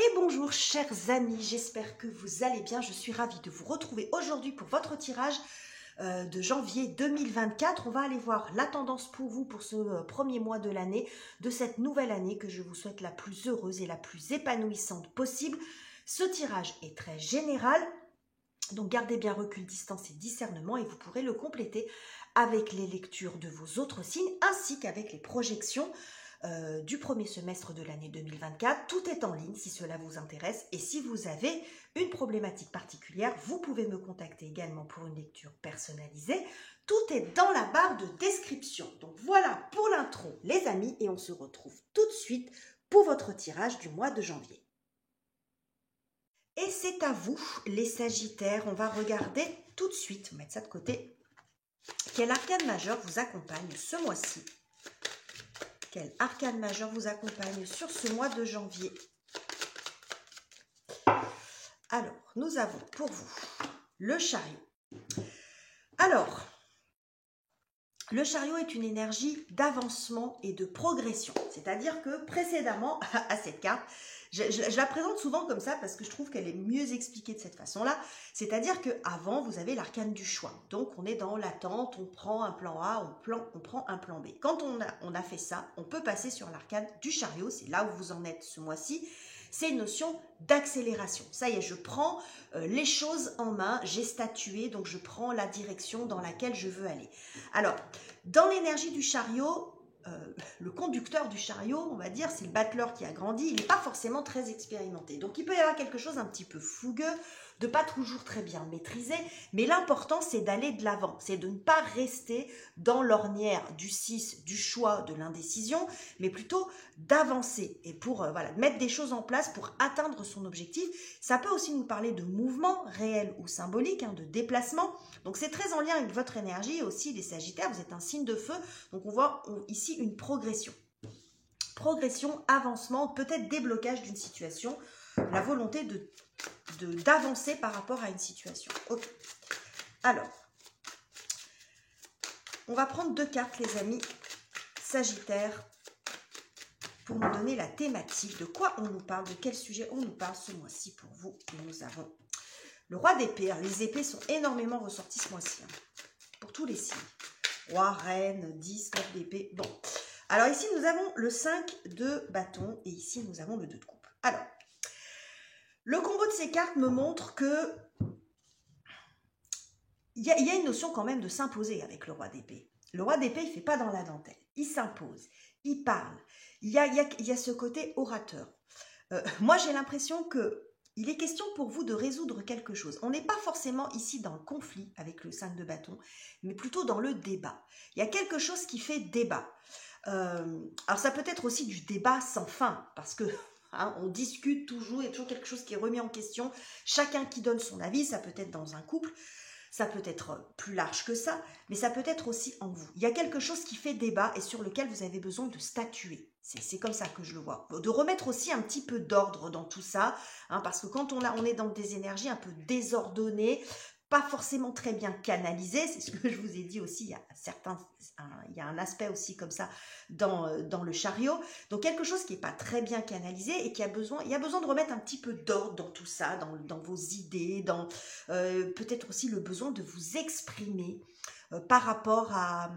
Et bonjour chers amis, j'espère que vous allez bien. Je suis ravie de vous retrouver aujourd'hui pour votre tirage de janvier 2024. On va aller voir la tendance pour vous pour ce premier mois de l'année, de cette nouvelle année que je vous souhaite la plus heureuse et la plus épanouissante possible. Ce tirage est très général, donc gardez bien recul, distance et discernement et vous pourrez le compléter avec les lectures de vos autres signes ainsi qu'avec les projections du premier semestre de l'année 2024. Tout est en ligne si cela vous intéresse et si vous avez une problématique particulière, vous pouvez me contacter également pour une lecture personnalisée. Tout est dans la barre de description. Donc voilà pour l'intro les amis et on se retrouve tout de suite pour votre tirage du mois de janvier. Et c'est à vous les Sagittaires, on va regarder tout de suite, on va mettre ça de côté, quel arcane majeur vous accompagne ce mois-ci. Quel arcane majeur vous accompagne sur ce mois de janvier? Alors, nous avons pour vous le chariot. Alors, le chariot est une énergie d'avancement et de progression. C'est-à-dire que précédemment à cette carte, je la présente souvent comme ça parce que je trouve qu'elle est mieux expliquée de cette façon-là. C'est-à-dire qu'avant, vous avez l'arcane du choix. Donc, on est dans l'attente, on prend un plan A, on prend un plan B. Quand on a fait ça, on peut passer sur l'arcane du chariot. C'est là où vous en êtes ce mois-ci. C'est une notion d'accélération. Ça y est, je prends les choses en main, j'ai statué, donc je prends la direction dans laquelle je veux aller. Alors, dans l'énergie du chariot, le conducteur du chariot, on va dire, c'est le battleur qui a grandi, il n'est pas forcément très expérimenté. Donc, il peut y avoir quelque chose un petit peu fougueux, de pas toujours très bien maîtrisé, mais l'important, c'est d'aller de l'avant, c'est de ne pas rester dans l'ornière du 6, du choix, de l'indécision, mais plutôt d'avancer et pour voilà, mettre des choses en place pour atteindre son objectif. Ça peut aussi nous parler de mouvement réel ou symbolique, de déplacement. Donc, c'est très en lien avec votre énergie et aussi les Sagittaires, vous êtes un signe de feu, donc on voit ici une progression. Progression, avancement, peut-être déblocage d'une situation, la volonté d'avancer par rapport à une situation. Ok. Alors, on va prendre deux cartes, les amis Sagittaires, pour nous donner la thématique, de quoi on nous parle, de quel sujet on nous parle ce mois-ci pour vous. Et nous avons le roi d'épée. Les épées sont énormément ressorties ce mois-ci, pour tous les signes. Roi, reine, 10, 9 d'épée. Bon. Alors ici, nous avons le 5 de bâton et ici, nous avons le 2 de coupe. Alors, le combo de ces cartes me montre que il y a une notion quand même de s'imposer avec le roi d'épée. Le roi d'épée, il ne fait pas dans la dentelle. Il s'impose, il parle. Il y a ce côté orateur. Moi, j'ai l'impression qu'il est question pour vous de résoudre quelque chose. On n'est pas forcément ici dans le conflit avec le 5 de bâton, mais plutôt dans le débat. Il y a quelque chose qui fait débat. Alors, ça peut être aussi du débat sans fin, parce que on discute toujours, il y a toujours quelque chose qui est remis en question. Chacun qui donne son avis, ça peut être dans un couple, ça peut être plus large que ça, mais ça peut être aussi en vous. Il y a quelque chose qui fait débat et sur lequel vous avez besoin de statuer. C'est comme ça que je le vois. De remettre aussi un petit peu d'ordre dans tout ça, parce que quand on est dans des énergies un peu désordonnées, pas forcément très bien canalisées, c'est ce que je vous ai dit aussi, il y a un aspect aussi comme ça dans le chariot. Donc quelque chose qui n'est pas très bien canalisé et il y a besoin de remettre un petit peu d'ordre dans tout ça, dans vos idées, dans peut-être aussi le besoin de vous exprimer par rapport à...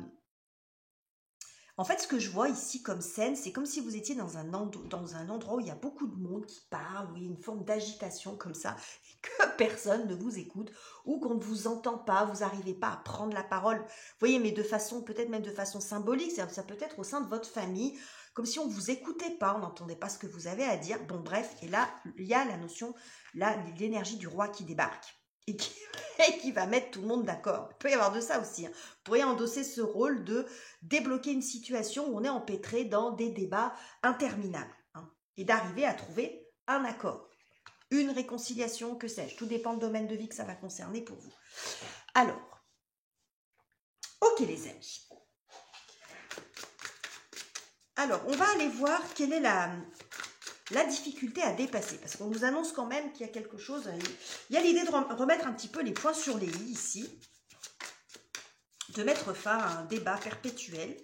En fait, ce que je vois ici comme scène, c'est comme si vous étiez dans un endroit où il y a beaucoup de monde qui parle, où il y a une forme d'agitation comme ça, et que personne ne vous écoute, ou qu'on ne vous entend pas, vous n'arrivez pas à prendre la parole. Vous voyez, mais peut-être même de façon symbolique, ça peut être au sein de votre famille, comme si on ne vous écoutait pas, on n'entendait pas ce que vous avez à dire. Bon, bref, et là, il y a la notion, là, l'énergie du roi qui débarque. Et qui va mettre tout le monde d'accord. Il peut y avoir de ça aussi. Vous pourriez endosser ce rôle de débloquer une situation où on est empêtré dans des débats interminables et d'arriver à trouver un accord, une réconciliation, que sais-je. Tout dépend du domaine de vie que ça va concerner pour vous. Alors, ok les amis. Alors, on va aller voir quelle est la difficulté à dépasser, parce qu'on nous annonce quand même qu'il y a quelque chose, il y a l'idée de remettre un petit peu les points sur les i ici, de mettre fin à un débat perpétuel,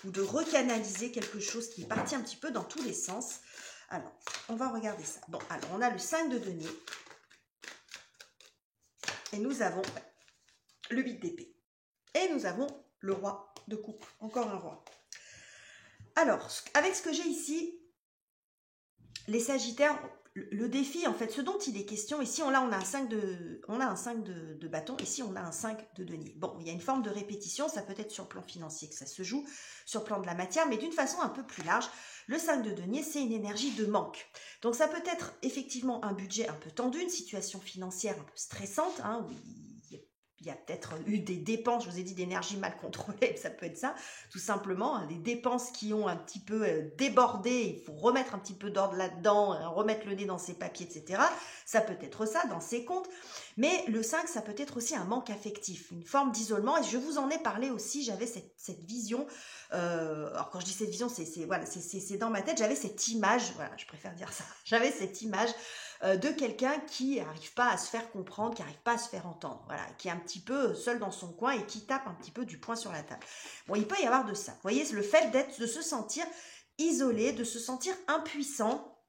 ou de recanaliser quelque chose qui est parti un petit peu dans tous les sens. Alors, on va regarder ça. Bon, alors, on a le 5 de denier. Et nous avons le 8 d'épée. Et nous avons le roi de coupe. Encore un roi. Alors, avec ce que j'ai ici, les Sagittaires, le défi, en fait, ce dont il est question, ici, on a un 5 de bâton, ici, on a un 5 de denier. Bon, il y a une forme de répétition, ça peut être sur le plan financier que ça se joue, sur le plan de la matière, mais d'une façon un peu plus large. Le 5 de denier, c'est une énergie de manque. Donc, ça peut être effectivement un budget un peu tendu, une situation financière un peu stressante, hein, où il y a peut-être eu des dépenses, je vous ai dit d'énergie mal contrôlée, ça peut être ça, tout simplement, hein, des dépenses qui ont un petit peu débordé, il faut remettre un petit peu d'ordre là-dedans, remettre le nez dans ses papiers, etc. Ça peut être ça, dans ses comptes, mais le 5, ça peut être aussi un manque affectif, une forme d'isolement, et je vous en ai parlé aussi, j'avais cette vision, alors quand je dis cette vision, c'est dans ma tête, j'avais cette image, voilà, je préfère dire ça, j'avais cette image de quelqu'un qui n'arrive pas à se faire comprendre, qui n'arrive pas à se faire entendre, voilà, qui est un petit peu seul dans son coin et qui tape un petit peu du poing sur la table. Bon, il peut y avoir de ça. Vous voyez, le fait de se sentir isolé, de se sentir impuissant,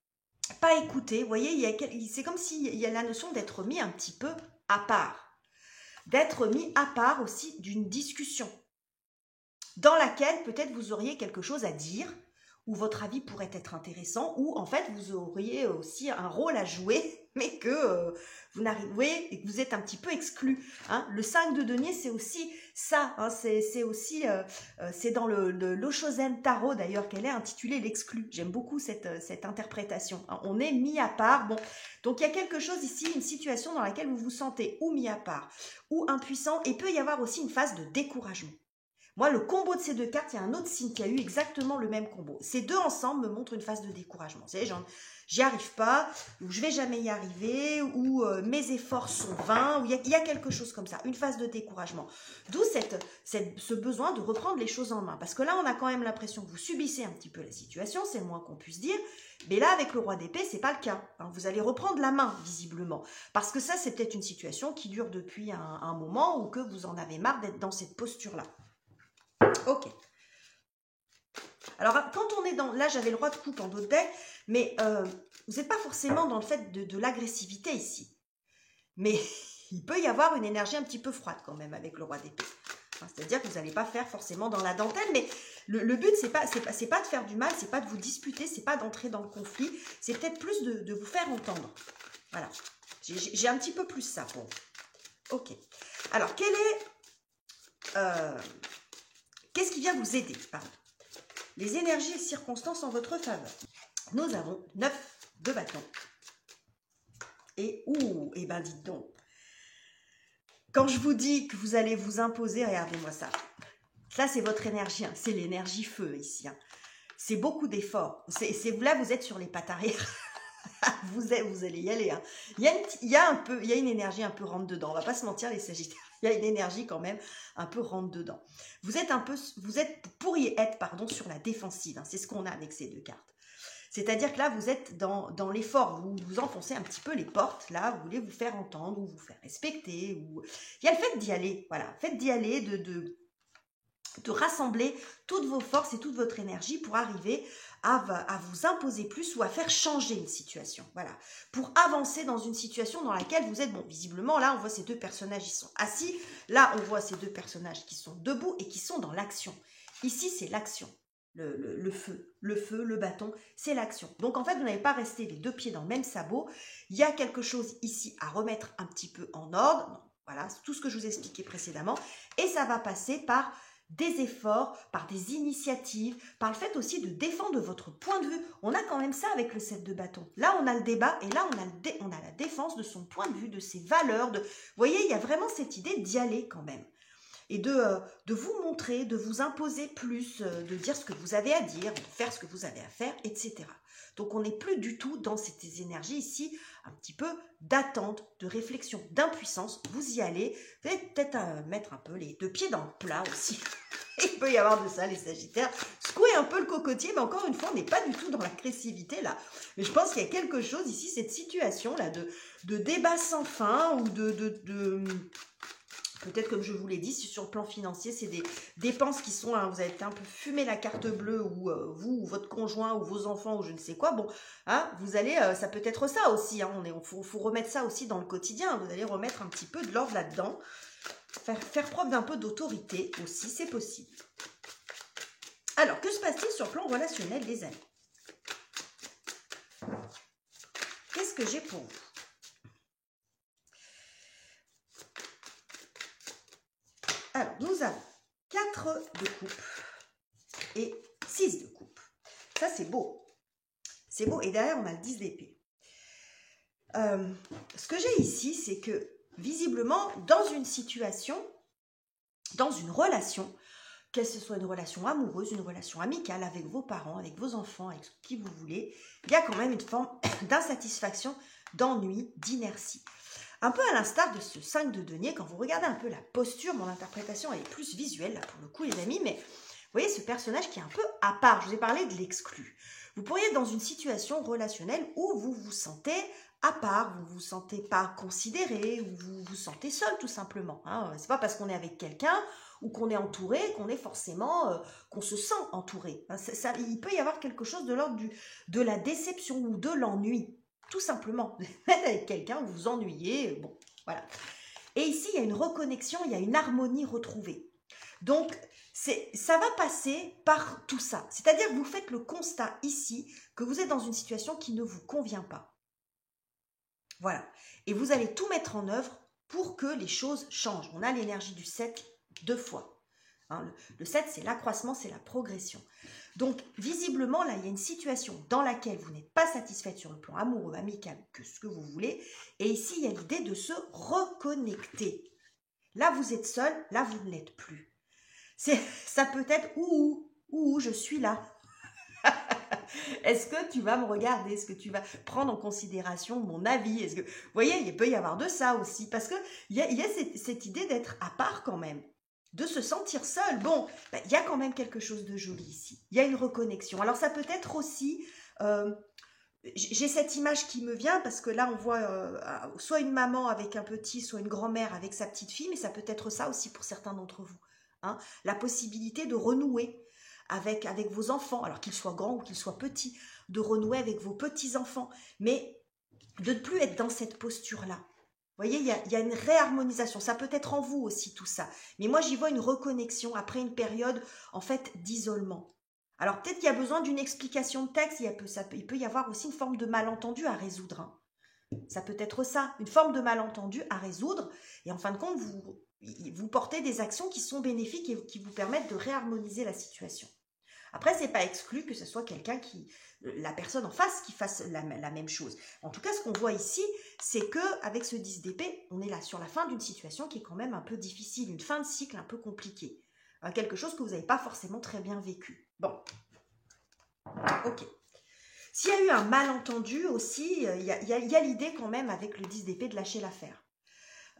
pas écouté, vous voyez, c'est comme s'il y a la notion d'être mis un petit peu à part, d'être mis à part aussi d'une discussion dans laquelle peut-être vous auriez quelque chose à dire, où votre avis pourrait être intéressant, ou en fait vous auriez aussi un rôle à jouer, mais que vous n'arrivez et que vous êtes un petit peu exclu. Hein. Le 5 de denier, c'est aussi ça, hein, c'est aussi, c'est dans l'Oshozen Tarot d'ailleurs qu'elle est intitulée l'exclu. J'aime beaucoup cette interprétation. Hein. On est mis à part. Bon, donc il y a quelque chose ici, une situation dans laquelle vous vous sentez ou mis à part, ou impuissant, et peut y avoir aussi une phase de découragement. Moi, le combo de ces deux cartes, il y a un autre signe qui a eu exactement le même combo. Ces deux ensemble me montrent une phase de découragement. Vous savez, genre, j'y arrive pas, ou je vais jamais y arriver, ou mes efforts sont vains, ou il y a quelque chose comme ça, une phase de découragement. D'où ce besoin de reprendre les choses en main. Parce que là, on a quand même l'impression que vous subissez un petit peu la situation, c'est le moins qu'on puisse dire. Mais là, avec le roi d'épée, c'est pas le cas. Hein. Vous allez reprendre la main, visiblement. Parce que ça, c'est peut-être une situation qui dure depuis un moment, ou que vous en avez marre d'être dans cette posture-là. Ok. Alors, quand on est dans... Là, j'avais le roi de coupe en dos de deck, mais vous n'êtes pas forcément dans le fait de l'agressivité ici. Mais il peut y avoir une énergie un petit peu froide quand même avec le roi d'épée. Enfin, c'est-à-dire que vous n'allez pas faire forcément dans la dentelle, mais le but, c'est pas de faire du mal, c'est pas de vous disputer, c'est pas d'entrer dans le conflit, c'est peut-être plus de vous faire entendre. Voilà. J'ai un petit peu plus ça pour vous. Ok. Alors, qu'est-ce qui vient vous aider? Pardon. Les énergies et circonstances en votre faveur. Nous avons 9 de bâton. Et, et ben dites donc, quand je vous dis que vous allez vous imposer, regardez-moi ça. Ça, c'est votre énergie, hein. C'est l'énergie feu ici. Hein. C'est beaucoup d'efforts. Là, vous êtes sur les pattes arrière. vous allez y aller. Hein. Il y a une énergie un peu rentre dedans. On va pas se mentir, les Sagittaires. Il y a une énergie quand même un peu rentre dedans. Vous pourriez être, sur la défensive. Hein. C'est ce qu'on a avec ces deux cartes. C'est-à-dire que là, vous êtes dans l'effort. Vous enfoncez un petit peu les portes. Là, vous voulez vous faire entendre ou vous faire respecter. Il y a le fait d'y aller. Voilà, le fait d'y aller, de rassembler toutes vos forces et toute votre énergie pour arriver à vous imposer plus ou à faire changer une situation. Voilà. Pour avancer dans une situation dans laquelle vous êtes, bon, visiblement, là, on voit ces deux personnages, ils sont assis. Là, on voit ces deux personnages qui sont debout et qui sont dans l'action. Ici, c'est l'action. Le feu, le bâton, c'est l'action. Donc, en fait, vous n'allez pas rester les deux pieds dans le même sabot. Il y a quelque chose ici à remettre un petit peu en ordre. Voilà, c'est tout ce que je vous ai expliqué précédemment. Et ça va passer par des efforts, par des initiatives, par le fait aussi de défendre votre point de vue. On a quand même ça avec le 7 de bâton. Là, on a le débat et là, on a la défense de son point de vue, de ses valeurs. Vous voyez, il y a vraiment cette idée d'y aller quand même. Et de vous montrer, de vous imposer plus, de dire ce que vous avez à dire, de faire ce que vous avez à faire, etc. Donc, on n'est plus du tout dans ces énergies ici, un petit peu d'attente, de réflexion, d'impuissance. Vous y allez. Vous allez peut-être mettre un peu les deux pieds dans le plat aussi. Il peut y avoir de ça, les Sagittaires. Secouer un peu le cocotier, mais encore une fois, on n'est pas du tout dans l'agressivité, là. Mais je pense qu'il y a quelque chose ici, cette situation-là, de débat sans fin ou Peut-être comme je vous l'ai dit, si sur le plan financier, c'est des dépenses qui sont, hein, vous avez un peu fumé la carte bleue, ou vous, ou votre conjoint, ou vos enfants, ou je ne sais quoi, bon, hein, vous allez, ça peut être ça aussi, hein, faut remettre ça aussi dans le quotidien, vous allez remettre un petit peu de l'ordre là-dedans, faire preuve d'un peu d'autorité aussi, c'est possible. Alors, que se passe-t-il sur le plan relationnel, les amis? Qu'est-ce que j'ai pour vous? Alors, nous avons 4 de coupe et 6 de coupe. Ça, c'est beau. C'est beau. Et derrière, on a le 10 d'épée. Ce que j'ai ici, c'est que, visiblement, dans une situation, dans une relation, que ce soit une relation amoureuse, une relation amicale, avec vos parents, avec vos enfants, avec qui vous voulez, il y a quand même une forme d'insatisfaction, d'ennui, d'inertie. Un peu à l'instar de ce 5 de denier, quand vous regardez un peu la posture, mon interprétation elle est plus visuelle, là, pour le coup, les amis, mais vous voyez ce personnage qui est un peu à part. Je vous ai parlé de l'exclu. Vous pourriez être dans une situation relationnelle où vous vous sentez à part, vous vous sentez pas considéré, ou vous vous sentez seul, tout simplement. Hein. C'est pas parce qu'on est avec quelqu'un ou qu'on est entouré qu'on est forcément, qu'on se sent entouré. Hein, il peut y avoir quelque chose de l'ordre de la déception ou de l'ennui. Tout simplement, vous êtes avec quelqu'un, vous vous ennuyez, bon, voilà. Et ici, il y a une reconnexion, il y a une harmonie retrouvée. Donc, ça va passer par tout ça. C'est-à-dire que vous faites le constat ici que vous êtes dans une situation qui ne vous convient pas. Voilà. Et vous allez tout mettre en œuvre pour que les choses changent. On a l'énergie du 7 2 fois. Hein, le 7, c'est l'accroissement, c'est la progression. Donc, visiblement, là, il y a une situation dans laquelle vous n'êtes pas satisfaite sur le plan amoureux, amical, que ce que vous voulez. Et ici, il y a l'idée de se reconnecter. Là, vous êtes seul, là, vous ne l'êtes plus. Ça peut être je suis là. Est-ce que tu vas me regarder? Est-ce que tu vas prendre en considération mon avis? Est-ce que, vous voyez, il peut y avoir de ça aussi. Parce qu'il y a cette idée d'être à part quand même. De se sentir seul. Bon, il y a quand même quelque chose de joli ici. Il y a une reconnexion. Alors, ça peut être aussi... j'ai cette image qui me vient parce que là, on voit soit une maman avec un petit, soit une grand-mère avec sa petite fille, mais ça peut être ça aussi pour certains d'entre vous. Hein, la possibilité de renouer avec vos enfants, alors qu'ils soient grands ou qu'ils soient petits, de renouer avec vos petits-enfants, mais de ne plus être dans cette posture-là. Vous voyez, il y a une réharmonisation. Ça peut être en vous aussi, tout ça. Mais moi, j'y vois une reconnexion après une période, en fait, d'isolement. Alors, peut-être qu'il y a besoin d'une explication de texte. Il peut y avoir aussi une forme de malentendu à résoudre. Hein. Ça peut être ça, une forme de malentendu à résoudre. Et en fin de compte, vous portez des actions qui sont bénéfiques et qui vous permettent de réharmoniser la situation. Après, ce n'est pas exclu que ce soit quelqu'un la personne en face qui fasse la même chose. En tout cas, ce qu'on voit ici, c'est qu'avec ce 10 d'épée, on est là sur la fin d'une situation qui est quand même un peu difficile, une fin de cycle un peu compliquée. Quelque chose que vous n'avez pas forcément très bien vécu. Bon, ok. S'il y a eu un malentendu aussi, il y a l'idée quand même avec le 10 d'épée de lâcher l'affaire.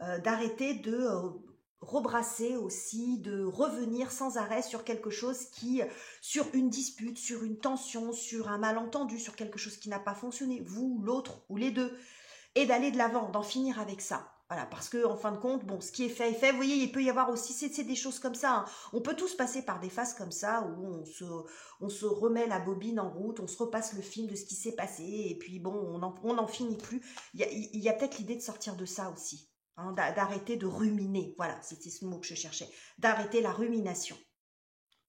D'arrêter de... rebrasser aussi, de revenir sans arrêt sur quelque chose sur une dispute, sur une tension, sur un malentendu, sur quelque chose qui n'a pas fonctionné, vous, l'autre ou les deux, et d'aller de l'avant, d'en finir avec ça. Voilà, parce que en fin de compte, bon, ce qui est fait est fait. Vous voyez, il peut y avoir aussi, c'est des choses comme ça. Hein. On peut tous passer par des phases comme ça où on se remet la bobine en route, on se repasse le film de ce qui s'est passé, et puis bon, on n'en finit plus. Il y a peut-être l'idée de sortir de ça aussi. Hein, d'arrêter de ruminer, voilà, c'était ce mot que je cherchais, d'arrêter la rumination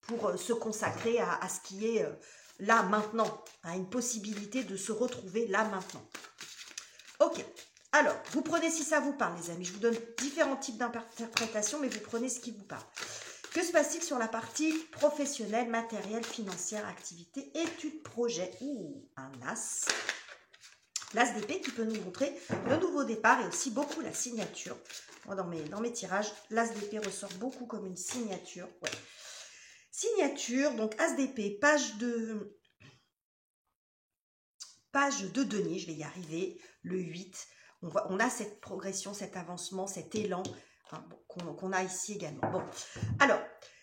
pour se consacrer à ce qui est là, maintenant, à une possibilité de se retrouver là, maintenant. Ok, alors, vous prenez si ça vous parle, les amis, je vous donne différents types d'interprétations, mais vous prenez ce qui vous parle. Que se passe-t-il sur la partie professionnelle, matérielle, financière, activité, études, projet? Un as. L'as d'épée qui peut nous montrer le nouveau départ et aussi beaucoup la signature. Moi, dans mes tirages, l'as d'épée ressort beaucoup comme une signature. Ouais. Signature, donc as d'épée, page de denier, je vais y arriver, le 8. On a cette progression, cet avancement, cet élan hein, qu'on a ici également. Bon, alors,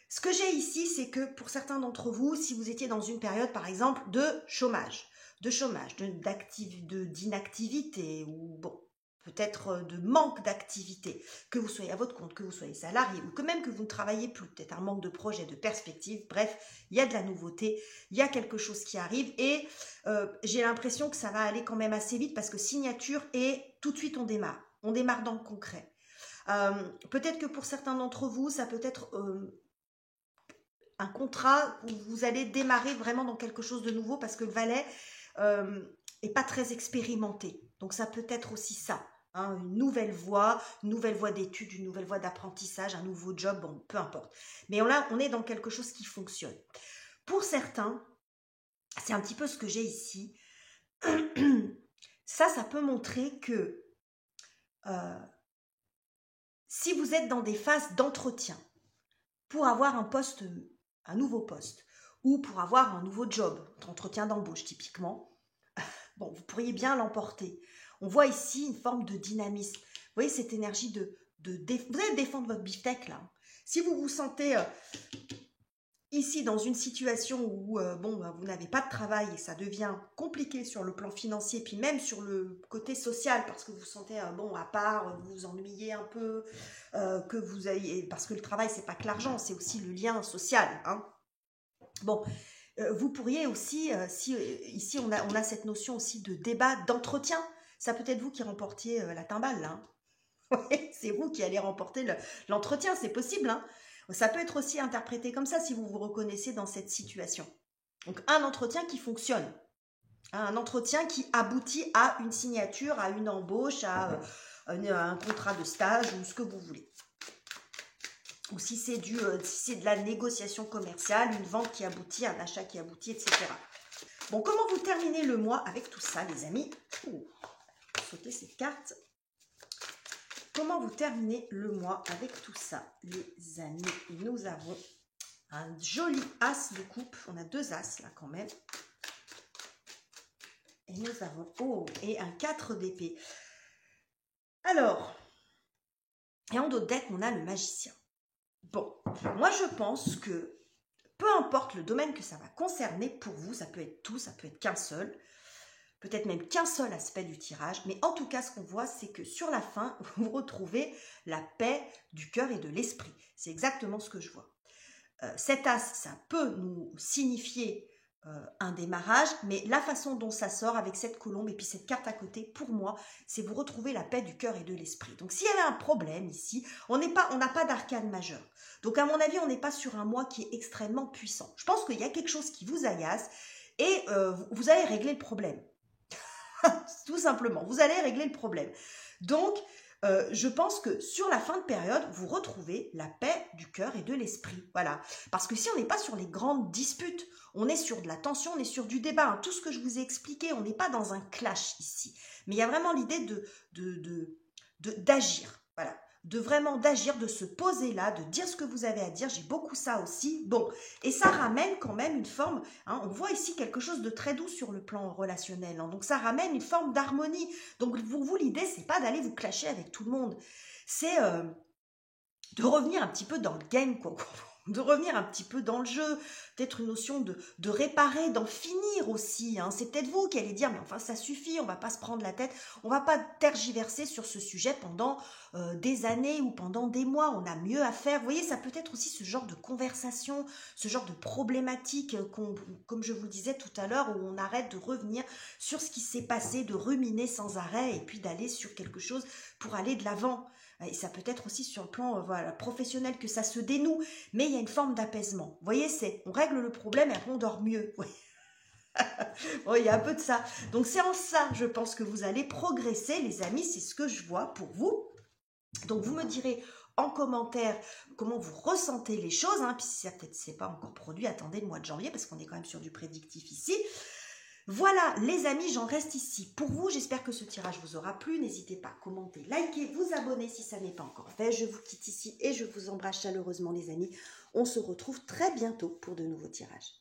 ce que j'ai ici, c'est que pour certains d'entre vous, si vous étiez dans une période, par exemple, d'inactivité, ou bon, peut-être de manque d'activité, que vous soyez à votre compte, que vous soyez salarié ou que même que vous ne travaillez plus, peut-être un manque de projet, de perspective, bref, il y a de la nouveauté, il y a quelque chose qui arrive et j'ai l'impression que ça va aller quand même assez vite parce que signature et tout de suite on démarre dans le concret. Peut-être que pour certains d'entre vous, ça peut être un contrat où vous allez démarrer vraiment dans quelque chose de nouveau parce que le valet est pas très expérimenté. Donc ça peut être aussi ça, hein, une nouvelle voie d'études, une nouvelle voie d'apprentissage, un nouveau job, bon, peu importe. Mais là, on est dans quelque chose qui fonctionne. Pour certains, c'est un petit peu ce que j'ai ici. Ça peut montrer que si vous êtes dans des phases d'entretien pour avoir un nouveau poste ou pour avoir un nouveau job, entretien d'embauche typiquement, bon, vous pourriez bien l'emporter. On voit ici une forme de dynamisme. Vous voyez cette énergie vous allez défendre votre beefsteak là. Si vous vous sentez ici dans une situation où vous n'avez pas de travail et ça devient compliqué sur le plan financier, puis même sur le côté social parce que vous vous sentez à part, vous vous ennuyez un peu, parce que le travail c'est pas que l'argent, c'est aussi le lien social. Hein. Bon, vous pourriez aussi, ici on a cette notion aussi de débat, d'entretien. Ça peut être vous qui remportiez la timbale là. Hein. C'est vous qui allez remporter l'entretien, c'est possible. Hein. Ça peut être aussi interprété comme ça si vous vous reconnaissez dans cette situation. Donc un entretien qui fonctionne, un entretien qui aboutit à une signature, à une embauche, à un contrat de stage ou ce que vous voulez. Ou si c'est de la négociation commerciale, une vente qui aboutit, un achat qui aboutit, etc. Bon, comment vous terminez le mois avec tout ça, les amis? Sauter cette carte. Comment vous terminez le mois avec tout ça, les amis? Nous avons un joli as de coupe. On a 2 as là quand même. Et nous avons, et un 4 d'épée. Alors, et en dos de deck, on a le magicien. Bon, moi je pense que peu importe le domaine que ça va concerner pour vous, ça peut être tout, ça peut être qu'un seul, peut-être même qu'un seul aspect du tirage, mais en tout cas ce qu'on voit c'est que sur la fin, vous retrouvez la paix du cœur et de l'esprit. C'est exactement ce que je vois. Cet as, ça peut nous signifier un démarrage, mais la façon dont ça sort avec cette colombe et puis cette carte à côté, pour moi, c'est vous retrouver la paix du cœur et de l'esprit. Donc s'il y avait un problème ici, on n'a pas d'arcane majeur. Donc à mon avis, on n'est pas sur un mois qui est extrêmement puissant. Je pense qu'il y a quelque chose qui vous agace et vous allez régler le problème. Tout simplement, vous allez régler le problème. Donc, je pense que sur la fin de période, vous retrouvez la paix du cœur et de l'esprit. Voilà. Parce que si on n'est pas sur les grandes disputes, on est sur de la tension, on est sur du débat. Hein. Tout ce que je vous ai expliqué, on n'est pas dans un clash ici. Mais il y a vraiment l'idée d'agir. Voilà. D'agir, de se poser là, de dire ce que vous avez à dire. J'ai beaucoup ça aussi. Bon, et ça ramène quand même une forme, hein, on voit ici quelque chose de très doux sur le plan relationnel. Hein, donc ça ramène une forme d'harmonie. Donc pour vous, l'idée, c'est pas d'aller vous clasher avec tout le monde. C'est de revenir un petit peu dans le game, quoi. De revenir un petit peu dans le jeu, peut-être une notion de réparer, d'en finir aussi. Hein. C'est peut-être vous qui allez dire, mais enfin ça suffit, on va pas se prendre la tête, on va pas tergiverser sur ce sujet pendant des années ou pendant des mois, on a mieux à faire. Vous voyez, ça peut être aussi ce genre de conversation, ce genre de problématique, comme je vous le disais tout à l'heure, où on arrête de revenir sur ce qui s'est passé, de ruminer sans arrêt et puis d'aller sur quelque chose pour aller de l'avant. Et ça peut être aussi sur le plan professionnel que ça se dénoue, mais il y a une forme d'apaisement. Vous voyez, on règle le problème et après on dort mieux. Bon, il y a un peu de ça. Donc c'est en ça, je pense que vous allez progresser, les amis, c'est ce que je vois pour vous. Donc vous me direz en commentaire comment vous ressentez les choses, hein, puis si ça peut-être c'est pas encore produit, attendez le mois de janvier, parce qu'on est quand même sur du prédictif ici. Voilà les amis, j'en reste ici pour vous. J'espère que ce tirage vous aura plu. N'hésitez pas à commenter, liker, vous abonner si ça n'est pas encore fait. Je vous quitte ici et je vous embrasse chaleureusement les amis. On se retrouve très bientôt pour de nouveaux tirages.